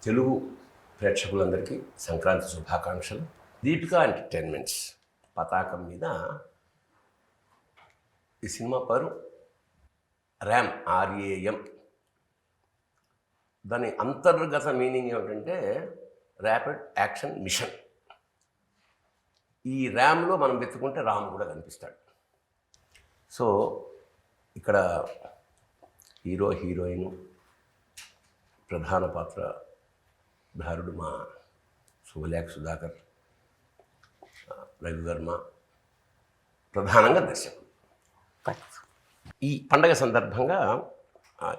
తెలుగు ప్రేక్షకులందరికీ సంక్రాంతి శుభాకాంక్షలు. దీపికా ఎంటర్టైన్మెంట్స్ పతాకం మీద ఈ సినిమా పేరు ర్యామ్, RAM. దాని అంతర్గత మీనింగ్ ఏమిటంటే ర్యాపిడ్ యాక్షన్ మిషన్. ఈ ర్యామ్లో మనం వెతుకుంటే రామ్ కూడా కనిపిస్తాడు. సో ఇక్కడ హీరో, హీరోయిన్, ప్రధాన పాత్రధారుడు మా శుభలేఖ సుధాకర్, రవివర్మ, ప్రధానంగా దర్శకుడు. ఈ పండగ సందర్భంగా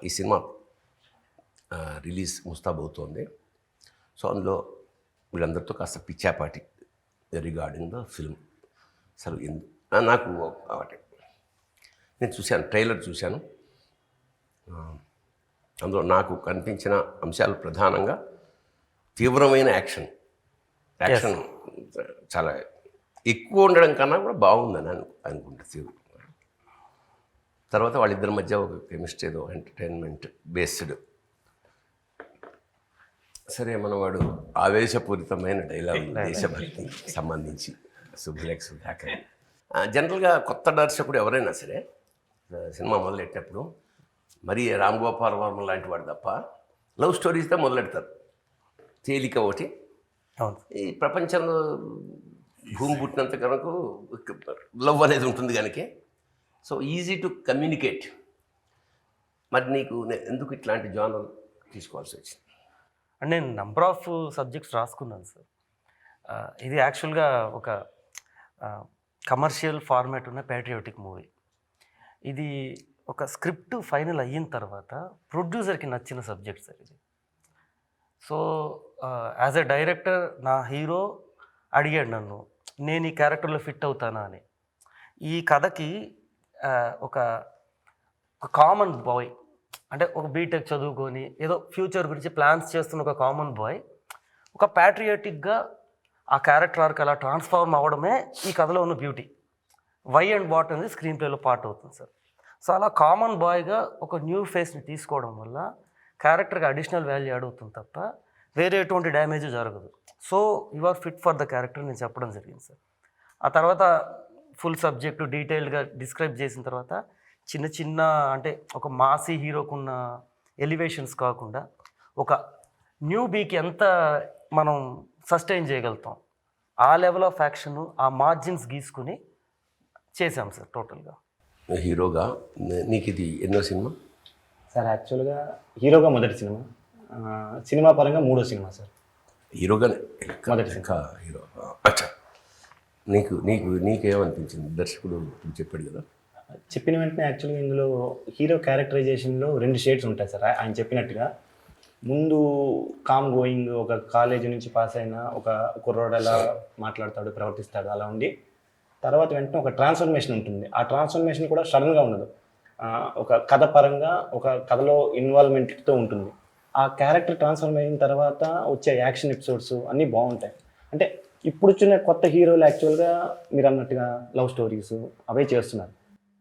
ఈ సినిమా రిలీజ్ ముస్తాబవుతోంది. సో అందులో వీళ్ళందరితో కాస్త పిచ్చాపాటి రిగార్డింగ్ ద ఫిల్మ్. అసలు నాకు నేను చూశాను, ట్రైలర్ చూశాను. అందులో నాకు కనిపించిన అంశాలు ప్రధానంగా తీవ్రమైన యాక్షన్ చాలా ఎక్కువ ఉండడం కన్నా కూడా బాగుందని అనుకుంటా. తర్వాత వాళ్ళిద్దరి మధ్య ఒక కెమిస్ట్రీ, ఏదో ఎంటర్టైన్మెంట్ బేస్డ్. సరే, మనవాడు ఆవేశపూరితమైన డైలాగ్, దేశభక్తికి సంబంధించి శుభలేఖ సుధాకర్. జనరల్గా కొత్త దర్శకుడు ఎవరైనా సరే సినిమా మొదలెట్టేటప్పుడు మరి రామ్ గోపాల్ వర్మ లాంటి వాడు తప్ప లవ్ స్టోరీస్తో మొదలెడతారు. తేలిక ఒకటి. ఈ ప్రపంచంలో భూమి పుట్టినంత కనుక లవ్ అనేది ఉంటుంది కనుక సో ఈజీ టు కమ్యూనికేట్. మరి నీకు ఎందుకు ఇట్లాంటి జానర్ తీసుకోవాల్సి వచ్చింది? అంటే నేను నంబర్ ఆఫ్ సబ్జెక్ట్స్ రాసుకున్నాను సార్. ఇది యాక్చువల్గా ఒక కమర్షియల్ ఫార్మాట్ ఉన్న ప్యాట్రియాటిక్ మూవీ. ఇది ఒక స్క్రిప్ట్ ఫైనల్ అయిన తర్వాత ప్రొడ్యూసర్కి నచ్చిన సబ్జెక్ట్ సార్ ఇది. సో యాజ్ ఎ డైరెక్టర్ నా హీరో అడిగాడు నన్ను, నేను ఈ క్యారెక్టర్లో ఫిట్ అవుతానా అని. ఈ కథకి ఒక కామన్ బాయ్, అంటే ఒక బీటెక్ చదువుకొని ఏదో ఫ్యూచర్ గురించి ప్లాన్స్ చేస్తున్న ఒక కామన్ బాయ్ ఒక ప్యాట్రియాటిక్గా ఆ క్యారెక్టర్ ఆర్క్ అలా ట్రాన్స్ఫార్మ్ అవ్వడమే ఈ కథలో ఉన్న బ్యూటీ. వై అండ్ వాట్ అనేది స్క్రీన్ ప్లేలో పార్ట్ అవుతుంది సార్. సో అలా కామన్ బాయ్గా ఒక న్యూ ఫేస్ని తీసుకోవడం వల్ల క్యారెక్టర్కి అడిషనల్ వాల్యూ యాడ్ అవుతుంది తప్ప వేరే ఎటువంటి డ్యామేజ్ జరగదు. So you are fit for the character నేను చెప్పడం జరిగింది సార్. ఆ తర్వాత ఫుల్ సబ్జెక్టు డీటెయిల్డ్గా డిస్క్రైబ్ చేసిన తర్వాత చిన్న చిన్న, అంటే ఒక మాసీ హీరోకున్న ఎలివేషన్స్ కాకుండా ఒక న్యూ బీకి ఎంత మనం సస్టైన్ చేయగలుగుతాం ఆ లెవెల్ ఆఫ్ యాక్షన్, ఆ మార్జిన్స్ గీసుకుని చేశాం సార్ టోటల్గా. హీరోగా నీకు ఇది ఎన్నో సినిమా సార్? యాక్చువల్గా హీరోగా మొదటి సినిమా, సినిమా పరంగా మూడో సినిమా సార్. హీరోగానే మొదటి ఇంకా హీరో. అచ్చా, నీకేమనిపించింది? దర్శకుడు చెప్పాడు కదా, చెప్పిన వెంటనే యాక్చువల్గా ఇందులో హీరో క్యారెక్టరైజేషన్లో 2 షేడ్స్ ఉంటాయి సార్. ఆయన చెప్పినట్టుగా ముందు కామ్ గోయింగ్, ఒక కాలేజీ నుంచి పాస్ అయిన ఒక కుర్రోడు ఎలా మాట్లాడతాడు, ప్రవర్తిస్తాడు అలా ఉండి, తర్వాత వెంటనే ఒక ట్రాన్స్ఫర్మేషన్ ఉంటుంది. ఆ ట్రాన్స్ఫర్మేషన్ కూడా సడన్గా ఉండదు, ఒక కథ పరంగా ఒక కథలో ఇన్వాల్వ్మెంట్తో ఉంటుంది. ఆ క్యారెక్టర్ ట్రాన్స్ఫర్మ్ అయిన తర్వాత వచ్చే యాక్షన్ ఎపిసోడ్స్ అన్నీ బాగుంటాయి. అంటే ఇప్పుడు వచ్చిన కొత్త హీరోలు యాక్చువల్గా మీరు అన్నట్టుగా లవ్ స్టోరీస్ అవే చేస్తున్నారు.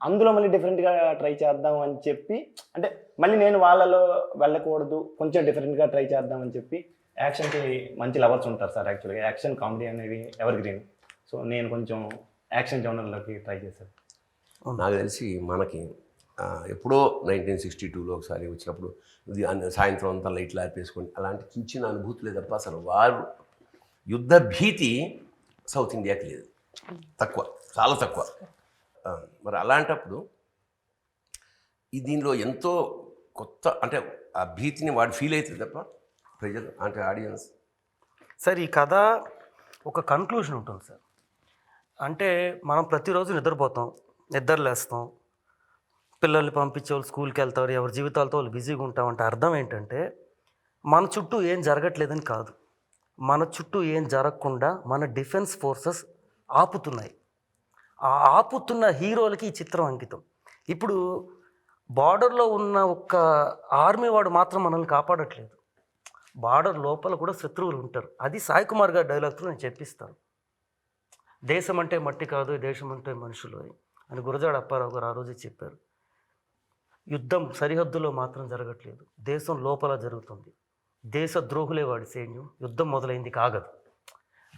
అందులో మళ్ళీ డిఫరెంట్గా ట్రై చేద్దాం అని చెప్పి, అంటే మళ్ళీ నేను వాళ్ళలో వెళ్ళకూడదు, కొంచెం డిఫరెంట్గా ట్రై చేద్దాం అని చెప్పి యాక్షన్కి మంచి లవర్స్ ఉంటారు సార్. యాక్చువల్గా యాక్షన్ కామెడీ అనేవి ఎవర్ గ్రీన్. సో నేను కొంచెం యాక్షన్ జోనర్లోకి ట్రై చేశాను. నాకు తెలిసి మనకి ఎప్పుడో 1962లో ఒకసారి వచ్చినప్పుడు ఇది సాయంత్రం అంతా లైట్లు ఆర్పేసుకొని అలాంటి చిన్న చిన్న అనుభూతులే తప్ప అసలు వారు యుద్ధ భీతి సౌత్ ఇండియాకి లేదు, తక్కువ, చాలా తక్కువ. మరి అలాంటప్పుడు ఈ దీనిలో ఎంతో కొత్త, అంటే ఆ భీతిని వాడు ఫీల్ అవుతుంది తప్ప ప్రజలు, అంటే ఆడియన్స్. సార్ ఈ కథ ఒక కన్క్లూషన్ ఉంటుంది సార్. అంటే మనం ప్రతిరోజు నిద్రపోతాం, నిద్రలేస్తాం, పిల్లల్ని పంపించే వాళ్ళు స్కూల్కి వెళ్తారు, ఎవరి జీవితాలతో వాళ్ళు బిజీగా ఉంటాం. అంటే అర్థం ఏంటంటే మన చుట్టూ ఏం జరగట్లేదని కాదు, మన చుట్టూ ఏం జరగకుండా మన డిఫెన్స్ ఫోర్సెస్ ఆపుతున్నాయి. ఆ ఆపుతున్న హీరోలకి ఈ చిత్రం అంకితం. ఇప్పుడు బార్డర్లో ఉన్న ఒక్క ఆర్మీ వాడు మాత్రం మనల్ని కాపాడట్లేదు, బార్డర్ లోపల కూడా శత్రువులు ఉంటారు. అది సాయి కుమార్ గారి డైలాగ్తో నేను చెప్పిస్తాను. దేశం అంటే మట్టి కాదు, దేశం అంటే మనుషులు అని గురజాడ అప్పారావు గారు ఆ రోజే చెప్పారు. యుద్ధం సరిహద్దులో మాత్రం జరగట్లేదు, దేశం లోపల జరుగుతుంది. దేశద్రోహులే వాడి సైన్యం, యుద్ధం మొదలైంది కాగదు.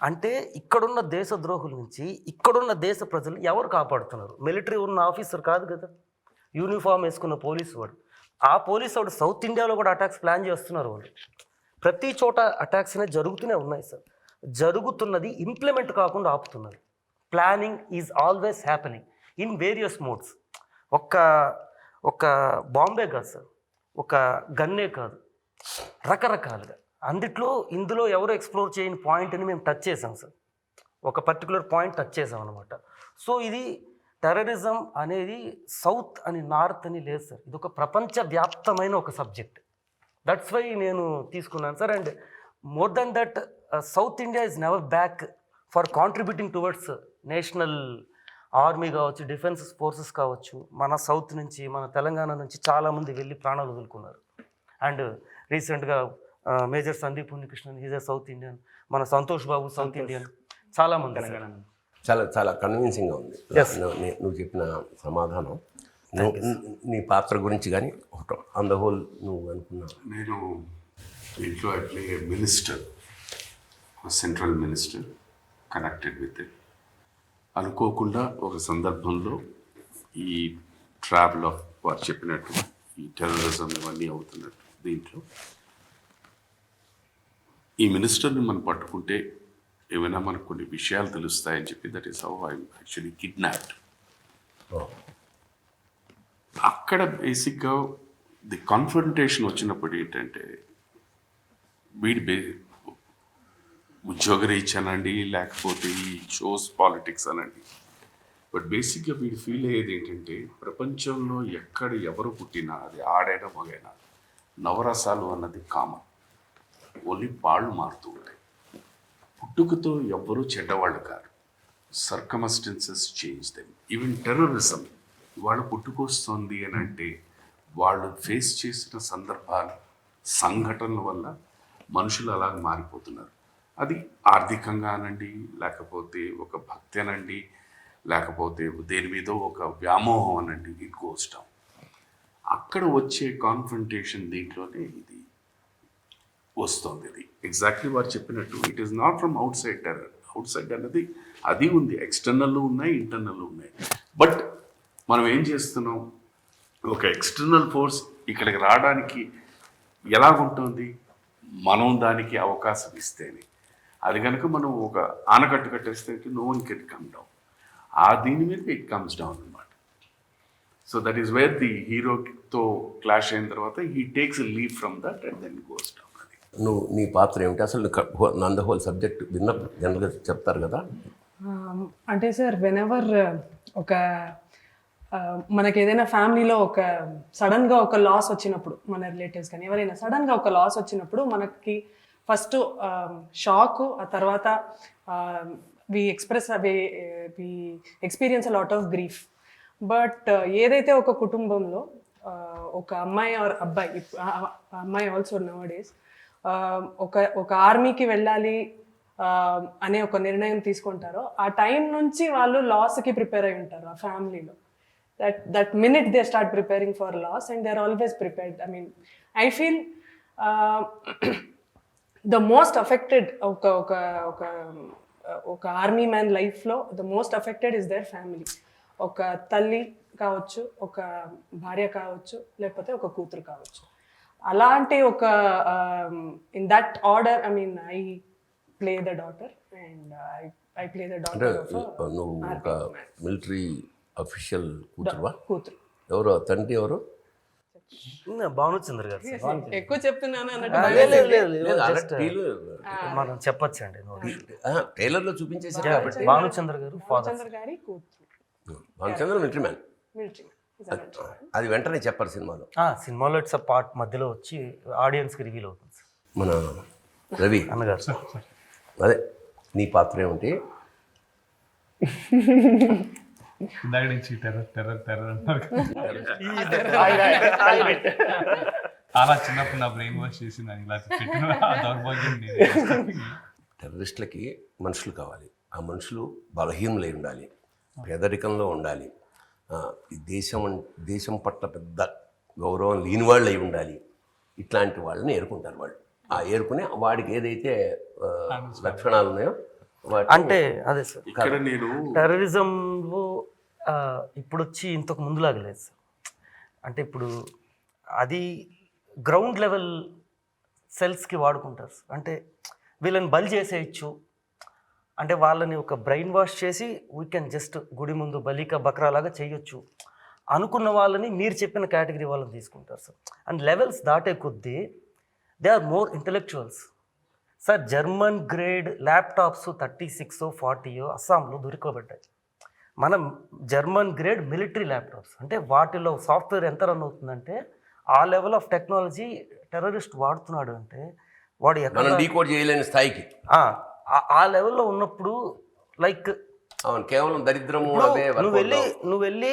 అంటే ఇక్కడున్న దేశద్రోహుల నుంచి ఇక్కడున్న దేశ ప్రజలు ఎవరు కాపాడుతున్నారు? మిలిటరీ ఉన్న ఆఫీసర్ కాదు కదా, యూనిఫామ్ వేసుకున్న పోలీసు వాడు. ఆ పోలీసు వాడు సౌత్ ఇండియాలో కూడా అటాక్స్ ప్లాన్ చేస్తున్నారు వాళ్ళు. ప్రతి చోట అటాక్స్ అనేవి జరుగుతూనే ఉన్నాయి సార్. జరుగుతున్నది ఇంప్లిమెంట్ కాకుండా ఆపుతున్నది. Planning is always happening in various modes. ఒక బాంబే కాదు సార్, ఒక గన్నే కాదు, రకరకాలుగా ఇందులో ఎవరు ఎక్స్ప్లోర్ చేయని పాయింట్ని మేము టచ్ చేసాం సార్. ఒక పర్టికులర్ పాయింట్ టచ్ చేసాం అనమాట. సో ఇది టెర్రరిజం అనేది సౌత్ అని నార్త్ అని లేదు సార్, ఇది ఒక ప్రపంచవ్యాప్తమైన ఒక సబ్జెక్ట్. దట్స్ వై నేను తీసుకున్నాను sir. And more than that, south India is never back for contributing towards national army కావచ్చు, డిఫెన్స్ ఫోర్సెస్ కావచ్చు. మన సౌత్ నుంచి, మన తెలంగాణ నుంచి చాలామంది వెళ్ళి ప్రాణాలు వదులుకున్నారు. అండ్ రీసెంట్గా major Sandeep Unnikrishnan, is a south Indian. మన సంతోష్ బాబు సౌత్ ఇండియన్. చాలామంది చాలా చాలా కన్విన్సింగ్గా ఉంది నువ్వు చెప్పిన సమాధానం. నీ పాత్ర గురించి కానీ ఆన్ ద హోల్ నువ్వు అనుకున్నావు? నేను ఇంట్లో అట్లే minister, central minister, connected with it. అనుకోకుండా ఒక సందర్భంలో ఈ ట్రావెల్ ఆఫ్ వారు చెప్పినట్టు ఈ టెర్రరిజం ఇవన్నీ అవుతున్నట్టు దీంట్లో ఈ మినిస్టర్ని మనం పట్టుకుంటే ఏమైనా మనకు కొన్ని విషయాలు తెలుస్తాయని చెప్పి, that is how I'm actually kidnapped. అక్కడ బేసిక్గా ది కాన్ఫరంటేషన్ వచ్చినప్పుడు ఏంటంటే, వీడి ఉద్యోగరీత్యా అనండి, లేకపోతే ఈ షోస్ పాలిటిక్స్ అనండి, బట్ బేసిక్గా వీడు ఫీల్ అయ్యేది ఏంటంటే, ప్రపంచంలో ఎక్కడ ఎవరు పుట్టినా, అది ఆడైనా మగైనా, నవరసాలు అన్నది కామన్. ఓన్లీ పాళ్ళు మారుతూ ఉంటాయి. పుట్టుకతో ఎవ్వరూ చెడ్డవాళ్ళు కాదు. Circumstances change them. Even terrorism ఇవాళ పుట్టుకొస్తుంది అని అంటే, వాళ్ళు ఫేస్ చేసిన సందర్భాలు, సంఘటనల వల్ల మనుషులు అలాగ మారిపోతున్నారు. అది ఆర్థికంగా అనండి, లేకపోతే ఒక భక్తి అనండి, లేకపోతే దేని మీద ఒక వ్యామోహం అనండి, ఇట్ గోస్ డౌన్. అక్కడ వచ్చే కాన్ఫ్రంటేషన్ దీంట్లోనే ఇది వస్తుంది. ఇది ఎగ్జాక్ట్లీ వారు చెప్పినట్టు, it is not from out side terror. Out side అన్నది అది ఉంది, ఎక్స్టర్నల్ ఉన్నాయి, ఇంటర్నల్ ఉన్నాయి. బట్ మనం ఏం చేస్తున్నాం, ఒక ఎక్స్టర్నల్ ఫోర్స్ ఇక్కడికి రావడానికి ఎలాగుంటుంది, మనం దానికి అవకాశం ఇస్తేనే. అది కనుక మనం ఒక ఆనకట్టు కట్టేస్తే no one can come down. ఆ దీని మీద ఇట్ కమ్స్ డౌన్ అనమాట. So that is where the హీరోతో క్లాష్ అయిన తర్వాత he takes a leave from that and then goes down. నువ్వు నీ పాత్ర ఏమిటి అసలు? నంద హోల్ సబ్జెక్ట్ విన్నప్పుడు జనరల్గా చెప్తారు కదా. అంటే సార్, వెనెవర్ ఒక మనకి ఏదైనా ఫ్యామిలీలో ఒక సడన్గా ఒక లాస్ వచ్చినప్పుడు, మన రిలేటివ్స్ కానీ ఎవరైనా సడన్గా ఒక లాస్ వచ్చినప్పుడు మనకి ఫస్ట్ షాక్, ఆ తర్వాత we experience a lot of grief. But ఏదైతే ఒక కుటుంబంలో ఒక అమ్మాయి ఆర్ అబ్బాయి, అమ్మాయి ఆల్సో నవ్ డేస్ ఒక ఆర్మీకి వెళ్ళాలి అనే ఒక నిర్ణయం తీసుకుంటారో, ఆ టైం నుంచి వాళ్ళు లాస్కి ప్రిపేర్ అయి ఉంటారు ఆ ఫ్యామిలీలో. that minute they start preparing for loss, and they're always prepared. I mean, I feel the most affected ఒక ఆర్మీ మ్యాన్ లైఫ్లో the most affected is their family. ఒక తల్లి కావచ్చు, ఒక భార్య కావచ్చు, లేకపోతే ఒక కూతురు కావచ్చు. అలాంటి ఒక in that order, I mean I play the daughter and I play the daughter. నువ్వు ఒక మిలిటరీ అఫీషియల్ కూతురువా? కూతురు. ఎవరు తండ్రి? ఎవరు? భానుచంద్ర గారు. ఎక్కువ చెప్తున్నాను మనం చెప్పచ్చండి, ట్రైలర్లో చూపించేసి. భానుచంద్ర గారు భానుచంద్ర గారి కూతురు. Bhanuchandra military man. అది వెంటనే చెప్పారు సినిమాలో. సినిమాలో ఇట్స్ అ పార్ట్ మధ్యలో వచ్చి ఆడియన్స్కి రివీల్ అవుతుంది. మన రవి అన్నగారు, అదే నీ పాత్ర ఏమిటి? ఇందాక నుంచి టెర్రర్ టెర్రర్ టెర్రర్ అన్నారు. చాలా చిన్నప్పుడు నా బ్రెయిన్ వాష్ చేసిందని ఇలా పెట్టిన దౌర్భాగ్యం. టెర్రరిస్టులకి మనుషులు కావాలి. ఆ మనుషులు బలహీనులై ఉండాలి, పేదరికంలో ఉండాలి, దేశం పట్ల పెద్ద గౌరవం లేని వాళ్ళు అయి ఉండాలి. ఇట్లాంటి వాళ్ళని ఎదుర్కొంటారు వాళ్ళు. ఏరుకుని వాడికి ఏదైతే లక్షణాలు ఉన్నాయో అంటే అదే సార్ ఇక్కడ నేను టెర్రరిజంలో ఇప్పుడు వచ్చి ఇంతకు ముందులాగా లేదు సార్. అంటే ఇప్పుడు అది గ్రౌండ్ లెవెల్ సెల్స్కి వాడుకుంటారు సార్. అంటే వీళ్ళని బలి చేసేయచ్చు, అంటే వాళ్ళని ఒక బ్రెయిన్ వాష్ చేసి వీ కెన్ జస్ట్ గుడి ముందు బలిక బక్రాలాగా చేయొచ్చు అనుకున్న వాళ్ళని మీరు చెప్పిన కేటగిరీ వాళ్ళని తీసుకుంటారు సార్. అండ్ లెవెల్స్ దాటే కొద్దీ they are more intellectuals sir. German grade laptops 36 40 అస్సాంలో దొరికబడ్డాయి. మనం జర్మన్ గ్రేడ్ మిలిటరీ ల్యాప్టాప్స్, అంటే వాటిలో సాఫ్ట్వేర్ ఎంత రన్ అవుతుందంటే ఆ లెవెల్ ఆఫ్ టెక్నాలజీ టెర్రరిస్ట్ వాడుతున్నాడు అంటే వాడు ఎక్కడ డీకోడ్ చేయలేని స్థాయికి ఆ లెవెల్లో ఉన్నప్పుడు లైక్ అవును కేవలం దరిద్రము అదే నువ్వు వెళ్ళి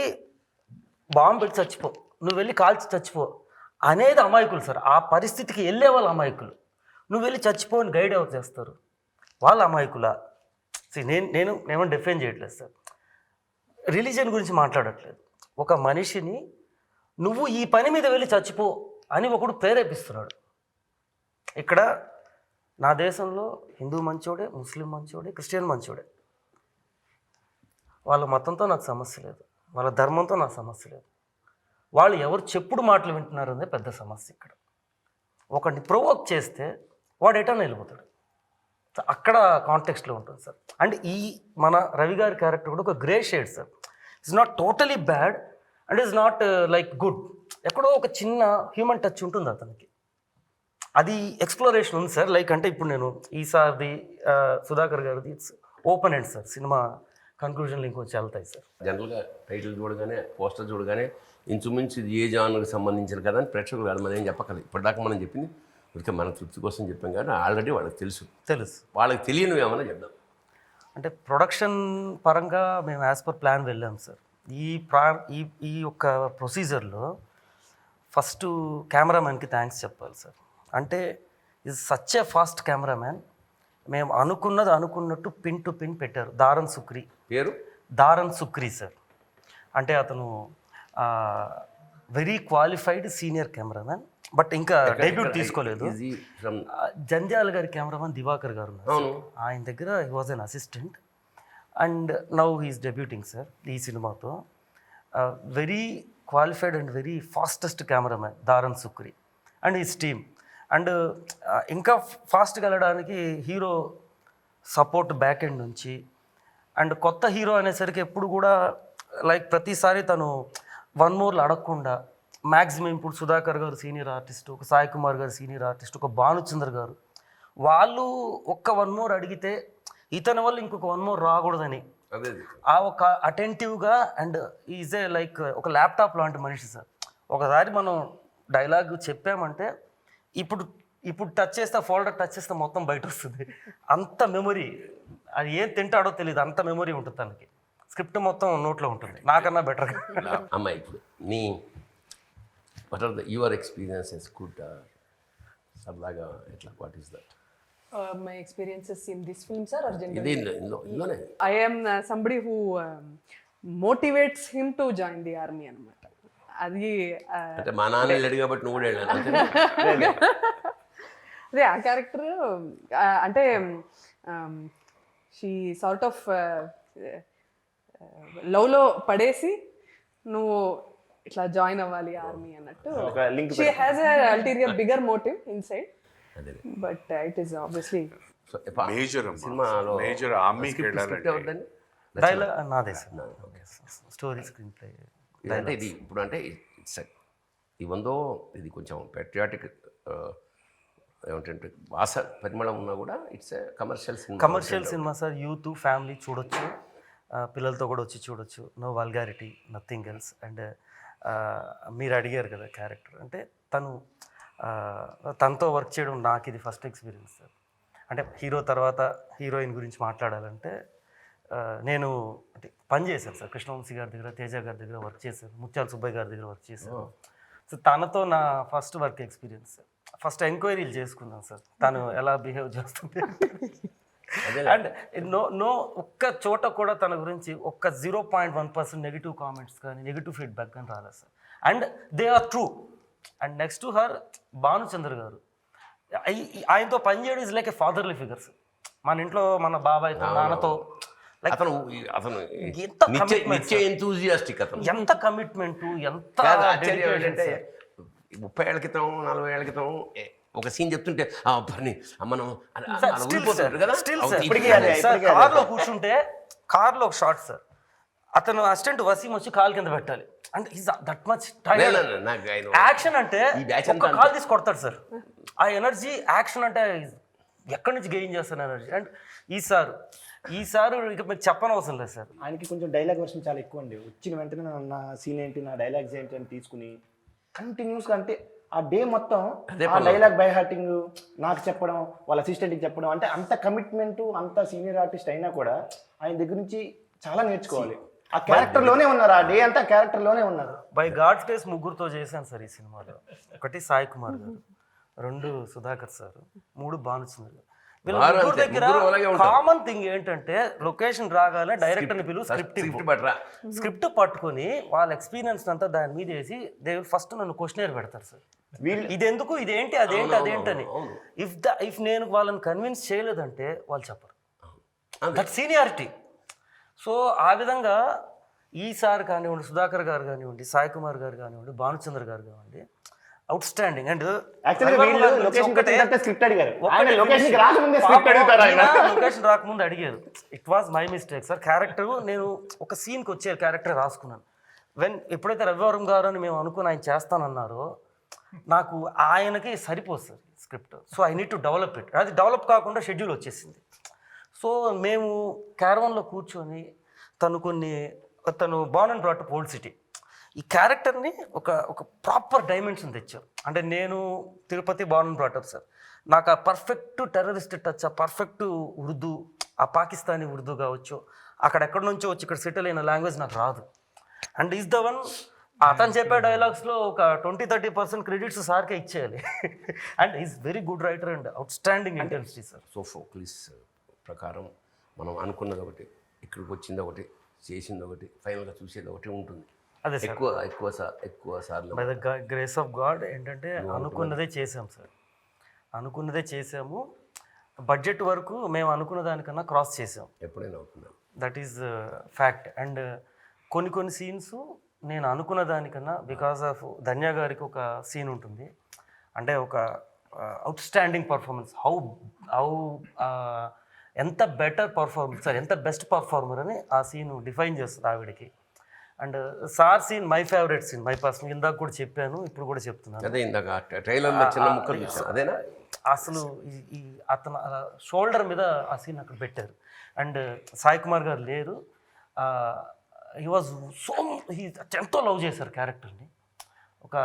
బాంబు పెట్టి చచ్చిపో, నువ్వు వెళ్ళి కాల్చి చచ్చిపో అనేది అమాయకులు సార్. ఆ పరిస్థితికి వెళ్ళే వాళ్ళు అమాయకులు. నువ్వు వెళ్ళి చచ్చిపోని గైడ్ ఎవరు చేస్తారు? వాళ్ళ అమాయకులా? నేను ఏమైనా డిఫైన్ చేయట్లేదు సార్, రిలీజియన్ గురించి మాట్లాడట్లేదు. ఒక మనిషిని నువ్వు ఈ పని మీద వెళ్ళి చచ్చిపో అని ఒకడు ప్రేరేపిస్తున్నాడు. ఇక్కడ నా దేశంలో హిందూ మంచోడే, ముస్లిం మంచోడే, క్రిస్టియన్ మంచోడే. వాళ్ళ మతంతో నాకు సమస్య లేదు, వాళ్ళ ధర్మంతో నాకు సమస్య లేదు. వాళ్ళు ఎవరు చెప్పుడు మాటలు వింటున్నారు అనేది పెద్ద సమస్య. ఇక్కడ ఒకడిని ప్రొవోక్ చేస్తే వాడు ఎటన్నా వెళ్ళిపోతాడు. అక్కడ కాంటెక్స్ట్లో ఉంటుంది సార్. అండ్ ఈ మన రవి గారి క్యారెక్టర్ కూడా ఒక grey shade sir. It's not totally bad and it's not like good. ఎక్కడో ఒక చిన్న హ్యూమన్ టచ్ ఉంటుంది అతనికి. అది ఎక్స్ప్లోరేషన్ ఉంది సార్. లైక్ అంటే ఇప్పుడు నేను ఈసారి సుధాకర్ గారిది it's open end sir. Cinema కన్క్లూజన్లు ఇంకొంచెం వెళ్తాయి సార్. జనరల్గా టైటిల్ చూడగానే పోస్టర్ చూడగానే ఇంచుమించు ఇది ఏ జానర్కి సంబంధించిన కదా అని ప్రేక్షకులు కాదు మనం ఏం చెప్పగలం. ఇప్పటిదాకా మనం చెప్పింది ఇక మన తృప్తి కోసం చెప్పాం కానీ ఆల్రెడీ వాళ్ళకి తెలుసు. వాళ్ళకి తెలియనివి ఏమైనా చెప్దాం. అంటే ప్రొడక్షన్ పరంగా మేము యాజ్ పర్ ప్లాన్ వెళ్ళాం సార్. ఈ యొక్క ప్రొసీజర్లో ఫస్ట్ కెమెరామ్యాన్కి థ్యాంక్స్ చెప్పాలి సార్. అంటే is such a fast cameraman. మేము అనుకున్నట్టు పిన్ టు పిన్ పెట్టారు. దారన్ సుక్రీ పేరు దారన్ సుక్రీ సార్. అంటే అతను very qualified senior cameraman, but ఇంకా డెబ్యూట్ తీసుకోలేదు. జంధ్యాల గారి కెమెరామ్యాన్ దివాకర్ గారు ఉన్నారు, ఆయన దగ్గర he was an assistant and now he's debuting sir ఈ సినిమాతో. Very qualified and very fastest cameraman Dharan Sukri and his team. And ఇంకా ఫాస్ట్గా వెళ్ళడానికి హీరో సపోర్ట్ బ్యాక్ ఎండ్ నుంచి. అండ్ కొత్త హీరో అనేసరికి ఎప్పుడు కూడా లైక్ ప్రతిసారి తను 1 more అడగకుండా మ్యాక్సిమం ఇప్పుడు సుధాకర్ గారు సీనియర్ ఆర్టిస్ట్, ఒక సాయి కుమార్ గారు సీనియర్ ఆర్టిస్ట్, ఒక భానుచంద్ర గారు, వాళ్ళు ఒక్క 1 more అడిగితే ఇతని వల్ల ఇంకొక 1 more రాకూడదని ఆ ఒక అటెంటివ్గా అండ్ ఈజ్ ఏ లైక్ ఒక ల్యాప్టాప్ లాంటి మనిషి సార్. ఒకసారి మనం డైలాగ్ చెప్పామంటే ఇప్పుడు టచ్ చేస్తే ఫోల్డర్ టచ్ చేస్తే మొత్తం బయట వస్తుంది. అంత మెమొరీ, అది ఏం తింటాడో తెలియదు, అంత మెమొరీ ఉంటుంది తనకి. స్క్రిప్ట్ మొత్తం నోట్లో ఉంటుంది, నాకన్నా బెటర్. అమ్మాయి ఇప్పుడు నీ what are your experiences good సరదాగా ఎట్లా what is that? My experiences in this film, sir, or generally? ఇది ఇందులోనే I am somebody who motivates him to join the army అన్నమాట. అది అంటే మా నాన్న వెళ్ళాడు కాబట్టి నువ్వు కూడా వెళ్ళాను. అదే ఆ క్యారెక్టర్ అంటే షీ సార్ట్ ఆఫ్ లవ్లో పడేసి నువ్వు ఇట్లా జాయిన్ అవ్వాలి ఆర్మీ అన్నట్టు. She has a ulterior bigger motive inside, but it is obviously సినిమాలో మేజర్ ఆర్మీకి వెళ్ళాలంటే డైలాగ్ నాదే సార్. స్టోరీ స్క్రీన్ ప్లే అంటే ఇది ఇప్పుడు అంటే ఇట్స్ ఇవందో ఇది కొంచెం పెట్రియాటిక్ ఏమిటంటే భాష పరిమళం ఉన్నా కూడా it's commercial cinema sir. Youth family చూడొచ్చు, పిల్లలతో కూడా వచ్చి చూడొచ్చు. No vulgarity, nothing else. And మీరు అడిగారు కదా క్యారెక్టర్, అంటే తనతో వర్క్ చేయడం నాకు ఇది ఫస్ట్ ఎక్స్పీరియన్స్ సార్. అంటే హీరో తర్వాత హీరోయిన్ గురించి మాట్లాడాలంటే నేను అంటే పని చేశాను సార్. కృష్ణవంశీ గారి దగ్గర, తేజ గారి దగ్గర వర్క్ చేశాను, ముత్యాల సుబ్బయ్య గారి దగ్గర వర్క్ చేశాను. సో తనతో నా first work experience sir. First ఎంక్వైరీలు చేసుకున్నాను సార్, తను ఎలా బిహేవ్ చేస్తుంది. అండ్ నో ఒక్క చోట కూడా తన గురించి ఒక్క 0.1% నెగిటివ్ కామెంట్స్ కానీ నెగిటివ్ ఫీడ్బ్యాక్ కానీ రాలేదు sir. And they are true. And next to her Bhanuchandra garu, ఆయనతో పనిచేయడం is like a fatherly figures. మన ఇంట్లో మన బాబాయ్తో నాన్నతో లైక్ అతను ఎంత నిత్య ఎంతూజియాస్టిక్ అతను. ఎంత కమిట్మెంట్, ఎంత కాదు, ఆశ్చర్యం ఏంటంటే 30 ఏళ్ల క్రితం 40 ఏళ్ల క్రితం ఒక సీన్ చెప్తుంటే పని మనం కదా. సార్ కార్లో కూర్చుంటే కార్లో ఒక షార్ట్ సార్, అతను అసిస్టెంట్ వసీం వచ్చి కాలు కింద పెట్టాలి అంటే ఈజ్ దట్ మచ్ యాక్షన్ అంటే ఒక్క కాల్ తీసి కొడతాడు సార్. ఆ ఎనర్జీ యాక్షన్ అంటే ఎక్కడి నుంచి గెయిన్ చేస్తాను ఎనర్జీ. అండ్ ఈసారి ఇక మీకు చెప్పనవసరం లేదు సార్. ఆయనకి కొంచెం డైలాగ్ వర్షన్ చాలా ఎక్కువ అండి. వచ్చిన వెంటనే నా సీన్ ఏంటి, నా డైలాగ్స్ ఏంటి అని తీసుకుని కంటిన్యూస్గా అంటే ఆ డే మొత్తం ఆ డైలాగ్ బై హార్టింగ్ నాకు చెప్పడం, వాళ్ళ అసిస్టెంట్కి చెప్పడం, అంటే అంత కమిట్మెంట్, అంత సీనియర్ ఆర్టిస్ట్ అయినా కూడా ఆయన దగ్గర నుంచి చాలా నేర్చుకోవాలి. ఆ క్యారెక్టర్లోనే ఉన్నారు, ఆ డే అంతా క్యారెక్టర్లోనే ఉన్నారు. బై గాడ్స్ గ్రేస్ ముగ్గురుతో చేశాను సార్ ఈ సినిమాలో. 1 సాయి కుమార్ గారు, 2 సుధాకర్ సార్, 3 భానుచంద్ర గారు. వీళ్ళ ముగ్గురు దగ్గర కామన్ థింగ్ ఏంటంటే లొకేషన్ రాగానే డైరెక్టర్ని పిలువు, స్క్రిప్ట్ పట్టుకొని వాళ్ళ ఎక్స్పీరియన్స్ అంతా దాని మీద వేసి ఫస్ట్ నన్ను క్వశ్చనర్ పెడతారు సార్. ఇది ఎందుకు, ఇదేంటి, అదేంటని. ఇఫ్ నేను వాళ్ళని కన్విన్స్ చేయలేదంటే వాళ్ళు చెప్పరు. That seniority. సో ఆ విధంగా ఈసారి కానివ్వండి, సుధాకర్ గారు కానివ్వండి, సాయి కుమార్ గారు కానివ్వండి, భానుచంద్ర గారు కానివ్వండి, అవుట్ స్టాండింగ్. అండ్ లొకేషన్ రాకముందు అడిగారు, it was my mistake sir. Character నేను ఒక సీన్కి వచ్చే క్యారెక్టర్ రాసుకున్నాను. ఎప్పుడైతే రవివరం గారు అని మేము అనుకుని ఆయన చేస్తానన్నారో నాకు ఆయనకి సరిపోదు sir script. So I need to develop it. అది డెవలప్ కాకుండా షెడ్యూల్ వచ్చేసింది. సో మేము క్యారవాన్లో కూర్చొని తను born and brought up old city, ఈ క్యారెక్టర్ని ఒక ప్రాపర్ డైమెన్షన్ తెచ్చారు. అంటే నేను Tirupati born and brought up sir, నాకు ఆ పర్ఫెక్ట్ టెర్రరిస్ట్ టచ్, ఆ పర్ఫెక్ట్ ఉర్దూ, ఆ పాకిస్తానీ ఉర్దూ కావచ్చు, అక్కడెక్కడి నుంచో వచ్చి ఇక్కడ సెటిల్ అయిన లాంగ్వేజ్ నాకు రాదు. అండ్ ఈజ్ ద వన్ అతను చెప్పే డైలాగ్స్లో ఒక 20-30% క్రెడిట్స్ సార్కే ఇచ్చేయాలి. And is very good writer and outstanding intensity sir. So ఫోక్లిస్ ప్రకారం మనం అనుకున్నది ఒకటి, ఇక్కడికి వచ్చింది ఒకటి, చేసింది ఒకటి, ఫైనల్గా చూసేది ఒకటి ఉంటుంది. అదే ఎక్కువ సార్లు by the grace of God ఏంటంటే అనుకున్నదే చేసాం సార్. అనుకున్నదే చేసాము. బడ్జెట్ వరకు మేము అనుకున్న దానికన్నా క్రాస్ చేసాం. ఎప్పుడైనా అవుతున్నాం, దట్ ఈజ్ ఫ్యాక్ట్. అండ్ కొన్ని సీన్స్ నేను అనుకున్న దానికన్నా, బికాస్ ఆఫ్ ధన్య గారికి ఒక సీన్ ఉంటుంది, అంటే ఒక అవుట్ స్టాండింగ్ పర్ఫార్మెన్స్, హౌ ఎంత బెటర్ పర్ఫార్మెన్స్ సార్, ఎంత బెస్ట్ పర్ఫార్మర్ అని ఆ సీన్ డిఫైన్ చేస్తుంది ఆవిడకి. And sir scene my favourite scene, my personal. ఇందాక కూడా చెప్పాను, ఇప్పుడు కూడా చెప్తున్నాను. అదే ఇందాక ట్రైలర్లో చిన్న ముక్కలు చూసాను, అదేనా అసలు ఈ అతను షోల్డర్ మీద ఆ సీన్ అక్కడ పెట్టారు. అండ్ సాయి కుమార్ గారు లేరు, హీ వాజ్ ఎంతో లవ్ చేశారు క్యారెక్టర్ని. ఒక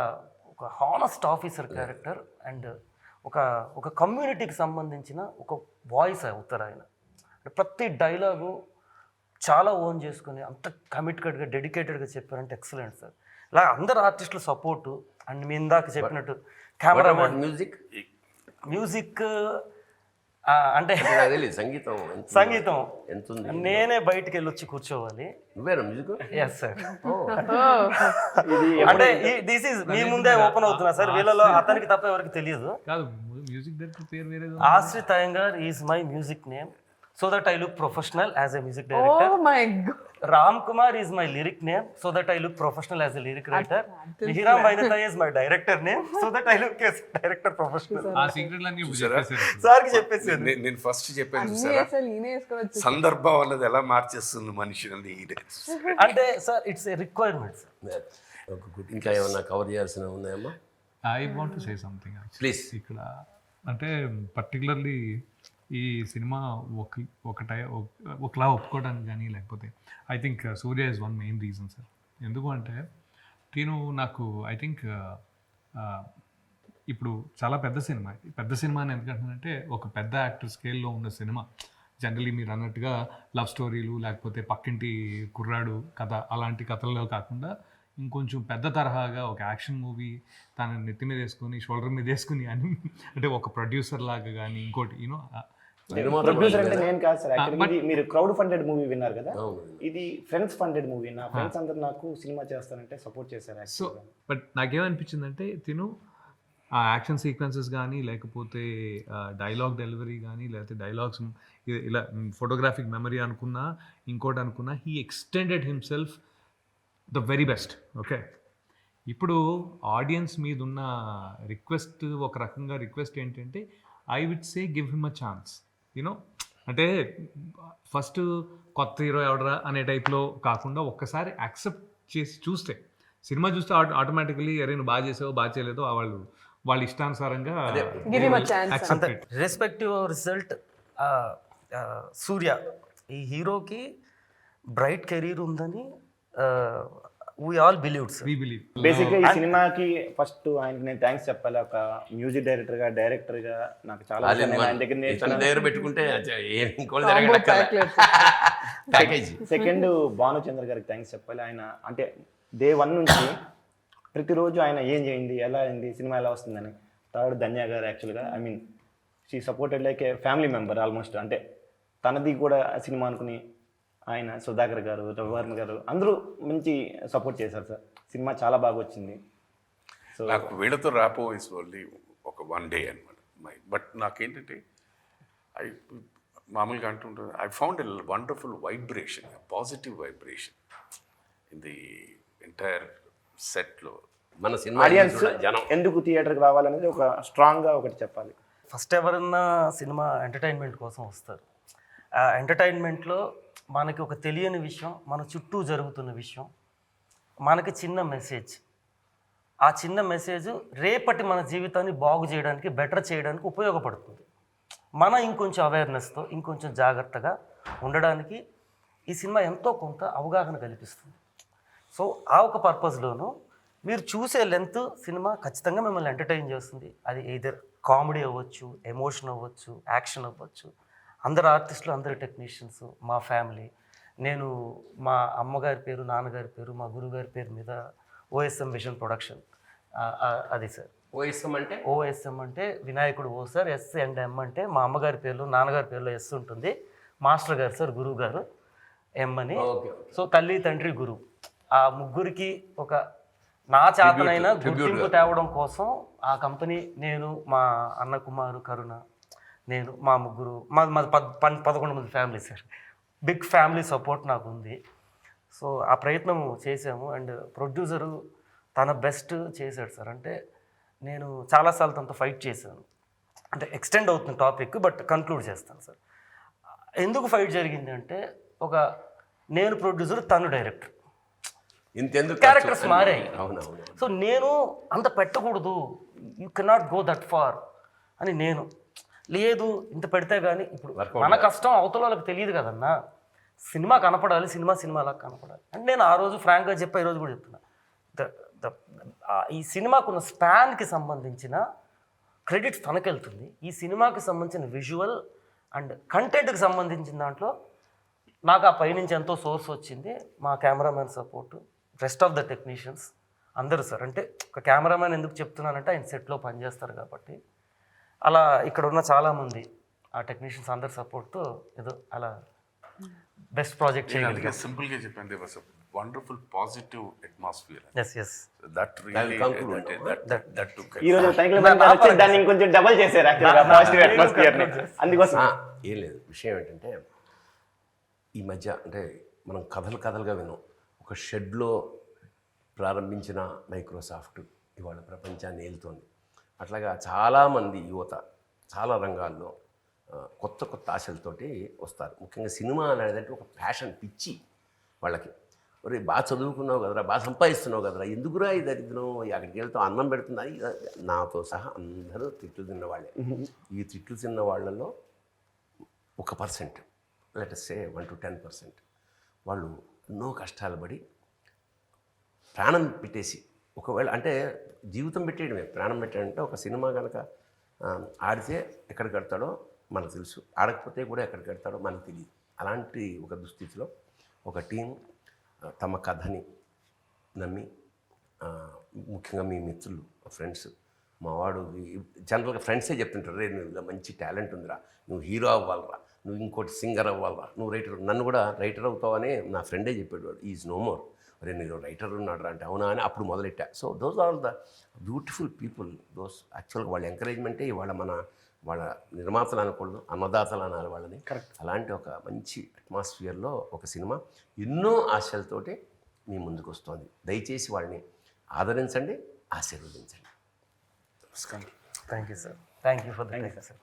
హానెస్ట్ ఆఫీసర్ క్యారెక్టర్. అండ్ ఒక కమ్యూనిటీకి సంబంధించిన ఒక వాయిస్ అవుతారు ఆయన. ప్రతి డైలాగు చాలా ఓన్ చేసుకుని అంత కమిటెడ్గా, డెడికేటెడ్గా చెప్పారంటే ఎక్సలెంట్ సార్. ఇలా అందరు ఆర్టిస్టుల సపోర్టు. అండ్ మీ ఇందాక చెప్పినట్టు కెమెరామెన్, మ్యూజిక్ అంటే సంగీతం నేనే బయటికి వెళ్ళి వచ్చి కూర్చోవాలి. Yes sir. అంటే దిస్ ఈజ్ మీ ముందే ఓపెన్ అవుతున్నా సార్. వీళ్ళలో అతనికి తప్ప ఎవరికి తెలియదు. Ashrith Iyengar is my music name, so that I look professional as a music director. Oh my God. Ram Kumar is my lyric name, so that I look professional as a lyric writer. Hiram Vainata is my director name, so that I look as director professional. ఆ secret లన్నీ చెప్పేసారు sir కి చెప్పేసారు. నేను first చెప్పాను sir, సందర్భం అన్నది ఎలా మార్చేస్తుంది మనిషిని. అంటే sir it's a requirement sir. ఇంకా ఏమన్నా కవర్ చేయాల్సిన ఉన్నాయమ్మా? I want to say something please. ఇక్కడ అంటే పర్టికులర్లీ ఈ సినిమా ఒకలా ఒప్పుకోవడానికి కానీ, లేకపోతే I think Surya is one main reason sir. ఎందుకు అంటే నాకు ఐ థింక్ ఇప్పుడు చాలా పెద్ద సినిమా అని ఎందుకంటే ఒక పెద్ద యాక్టర్ స్కేల్లో ఉన్న సినిమా. జనరలీ మీరు అన్నట్టుగా లవ్ స్టోరీలు, లేకపోతే పక్కింటి కుర్రాడు కథ, అలాంటి కథల్లో కాకుండా ఇంకొంచెం పెద్ద తరహాగా ఒక యాక్షన్ మూవీ తన నెత్తి మీద వేసుకొని, షోల్డర్ మీద వేసుకుని అని, అంటే ఒక ప్రొడ్యూసర్ లాగా కానీ, ఇంకోటి యూనో ప్రొడ్యూసర్ అంటే నేను కాదు సార్. యాక్చువల్లీ మీరు క్రౌడ్ ఫండెడ్ మూవీ విన్నారు కదా, ఇది ఫ్రెండ్స్ ఫండెడ్ మూవీ. నా ఫ్రెండ్స్ అందరు నాకు సినిమా చేస్తానంటే సపోర్ట్ చేశారు. సో బట్ నాకేమనిపించిందంటే ఆ యాక్షన్ సీక్వెన్సెస్ కానీ లేకపోతే డైలాగ్ డెలివరీ కానీ లేకపోతే డైలాగ్స్ ఇలా ఫోటోగ్రాఫిక్ మెమరీ అనుకున్నా ఇంకోటి అనుకున్నా he extended himself the very best. Okay, ఇప్పుడు ఆడియన్స్ మీద ఉన్న రిక్వెస్ట్ ఒక రకంగా రిక్వెస్ట్ ఏంటంటే I would say give him a chance. You know, అంటే ఫస్ట్ కొత్త హీరో ఎవడరా అనే టైప్లో కాకుండా ఒక్కసారి యాక్సెప్ట్ చేసి చూస్తే, సినిమా చూస్తే ఆటోమేటికలీ అరే నువ్వు బాగా చేసావు బాగా చేయలేదో వాళ్ళ ఇష్టానుసారంగా give him a chance. Accept it. Respective result Surya ఈ హీరోకి బ్రైట్ కెరీర్ ఉందని we all believe sir. We believe. బేసిక్గా ఈ సినిమాకి ఫస్ట్ ఆయనకి నేను థ్యాంక్స్ చెప్పాలి. ఒక మ్యూజిక్ డైరెక్టర్గా నాకు చాలా ఆయన దగ్గర ఇతని దగ్గర పెట్టుకుంటే ఇంకోటి ప్యాకేజ్. సెకండ్ భానుచంద్ర గారికి థ్యాంక్స్ చెప్పాలి. ఆయన అంటే డే 1 నుంచి ప్రతిరోజు ఆయన ఏం చేయండి, ఎలా అయింది, సినిమా ఎలా వస్తుందని. థర్డ్ ధన్య గారు యాక్చువల్గా I mean she supported like A family member almost. అంటే తనది కూడా సినిమా అనుకుని ఆయన, సుధాకర్ గారు, రవివర్మ గారు అందరూ మంచి సపోర్ట్ చేశారు సార్. సినిమా చాలా బాగా వచ్చింది. సో నాకు వీళ్ళతో ర్యాపో ఇస్ ఓన్లీ ఒక 1 day అనమాట. బట్ నాకేంటంటే మామూలుగా అంటుంటాను, I found a wonderful vibration, positive vibration in the entire సెట్లో. మన సినిమా ఆడియన్స్ జనం ఎందుకు థియేటర్కి రావాలనేది ఒక స్ట్రాంగ్గా ఒకటి చెప్పాలి. ఫస్ట్ ఎవరన్నా సినిమా ఎంటర్టైన్మెంట్ కోసం వస్తారు. ఆ ఎంటర్టైన్మెంట్లో మనకి ఒక తెలియని విషయం, మన చుట్టూ జరుగుతున్న విషయం, మనకి చిన్న మెసేజ్, ఆ చిన్న మెసేజ్ రేపటి మన జీవితాన్ని బాగు చేయడానికి, బెటర్ చేయడానికి ఉపయోగపడుతుంది. మన ఇంకొంచెం అవేర్నెస్తో ఇంకొంచెం జాగ్రత్తగా ఉండడానికి ఈ సినిమా ఎంతో కొంత అవగాహన కల్పిస్తుంది. సో ఆ ఒక పర్పస్లోనూ మీరు చూసే లెంత్ సినిమా ఖచ్చితంగా మిమ్మల్ని ఎంటర్టైన్ చేస్తుంది. అది ఎయిదర్ కామెడీ అవ్వచ్చు, ఎమోషన్ అవ్వచ్చు, యాక్షన్ అవ్వచ్చు. అందరు ఆర్టిస్టులు, అందరు టెక్నీషియన్స్, మా ఫ్యామిలీ. నేను మా అమ్మగారి పేరు, నాన్నగారి పేరు, మా గురుగారి పేరు మీద ఓఎస్ఎం విజన్ ప్రొడక్షన్, అది సార్. ఓఎస్ఎం అంటే ఓఎస్ఎం అంటే వినాయకుడు ఓ సార్, ఎస్ అండ్ ఎం అంటే మా అమ్మగారి పేరులో, నాన్నగారి పేరులో ఎస్ ఉంటుంది, మాస్టర్ గారు సార్, గురువు గారు ఎం అని. సో తల్లి, తండ్రి, గురువు, ఆ ముగ్గురికి ఒక నా చేతనైన గుర్తింపు తేవడం కోసం ఆ కంపెనీ, నేను, మా అన్న కుమారు, కరుణ, నేను, మా ముగ్గురు, మాది 11 మంది family sir. Big family support నాకు ఉంది. సో ఆ ప్రయత్నం చేసాము. అండ్ ప్రొడ్యూసరు తన బెస్ట్ చేశాడు సార్. అంటే నేను చాలాసార్లు తనతో ఫైట్ చేశాను. అంటే ఎక్స్టెండ్ అవుతుంది టాపిక్, బట్ కన్క్లూడ్ చేస్తాను సార్. ఎందుకు ఫైట్ జరిగింది అంటే, ఒక నేను ప్రొడ్యూసర్, తను డైరెక్టర్, ఇంతెందుకు క్యారెక్టర్స్ మారాయి. అవునవును. సో నేను అంత పెట్టకూడదు, you cannot go that far అని నేను, లేదు ఇంత పెడితే కానీ ఇప్పుడు మన కష్టం అవతల వాళ్ళకి తెలియదు కదన్నా, సినిమా కనపడాలి, సినిమాలా కనపడాలి అంటే నేను ఆ రోజు ఫ్రాంక్గా చెప్పా, ఈరోజు కూడా చెప్తున్నా, ఈ సినిమాకున్న స్పాన్కి సంబంధించిన క్రెడిట్ తనకెళ్తుంది. ఈ సినిమాకి సంబంధించిన విజువల్ అండ్ కంటెంట్కి సంబంధించిన దాంట్లో నాకు ఆ పైనుంచి ఎంతో సోర్స్ వచ్చింది. మా cameraman support, rest of the technicians అందరూ సార్. అంటే ఒక కెమెరామ్యాన్ ఎందుకు చెప్తున్నానంటే ఆయన సెట్లో పనిచేస్తారు కాబట్టి. అలా ఇక్కడ ఉన్న చాలామంది ఆ టెక్నీషియన్స్ అందరి సపోర్ట్తో ఏదో అలా బెస్ట్ ప్రాజెక్ట్ చేయగలిగాం. సింపుల్గా చెప్పాను, they was wonderful positive atmosphere. Yes that really that took. ఈ రోజు దాన్ని ఇంకొంచెం డబల్ చేశారు పాజిటివ్ అట్మాస్ఫియర్ని. అందుకోసం ఏం లేదు, విషయం ఏంటంటే ఈ మధ్య అంటే మనం కథలుగా విన్నాం. ఒక షెడ్లో ప్రారంభించిన మైక్రోసాఫ్ట్ ఇవాళ ప్రపంచాన్ని ఏలుతోంది. అట్లాగా చాలామంది యువత చాలా రంగాల్లో కొత్త ఆశలతోటి వస్తారు. ముఖ్యంగా సినిమా అనేది ఒక ప్యాషన్, పిచ్చి వాళ్ళకి. ఒరే బాగా చదువుకున్నావు కదరా, బాగా సంపాదిస్తున్నావు కదరా, ఎందుకురా ఈ దరిద్రం, అక్కడికి వెళ్తాం అన్నం పెడుతుందా. నాతో సహా అందరూ తిట్లు తిన్నవాళ్ళే. ఈ తిట్లు తిన్న వాళ్ళల్లో 1%, లెట్స్ సే 1 to 10% వాళ్ళు ఎన్నో కష్టాలు పడి ప్రాణం పెట్టేసి, ఒకవేళ అంటే జీవితం పెట్టేయడమే, ప్రాణం పెట్టాడంటే ఒక సినిమా కనుక ఆడితే ఎక్కడికి కడతాడో మనకు తెలుసు, ఆడకపోతే కూడా ఎక్కడికి కడతాడో మనకు తెలియదు. అలాంటి ఒక దుస్థితిలో ఒక టీం తమ కథని నమ్మి, ముఖ్యంగా మీ మిత్రులు, ఫ్రెండ్స్, మావాడు జనరల్గా ఫ్రెండ్సే చెప్తుంటారు, రే నువ్వు ఇలా మంచి టాలెంట్ ఉందిరా, నువ్వు హీరో అవ్వాలరా, నువ్వు ఇంకోటి సింగర్ అవ్వాలరా, నువ్వు రైటర్, నన్ను కూడా రైటర్ అవుతావని నా ఫ్రెండే చెప్పాడు. వాడు ఈజ్ నో మోర్. అరే నేను రైటర్ ఉన్నాడు అంటే అవునా అని అప్పుడు మొదలెట్టా. So those are the beautiful people. Those యాక్చువల్గా వాళ్ళ ఎంకరేజ్మెంటే ఇవాళ వాళ్ళ నిర్మాతలు అనకూడదు, అన్నదాతలు అనాలి వాళ్ళని. అలాంటి ఒక మంచి అట్మాస్ఫియర్లో ఒక సినిమా ఎన్నో ఆశలతోటి మీ ముందుకు వస్తుంది. దయచేసి వాళ్ళని ఆదరించండి, ఆశీర్వదించండి. Thank you sir. Thank you for the sir.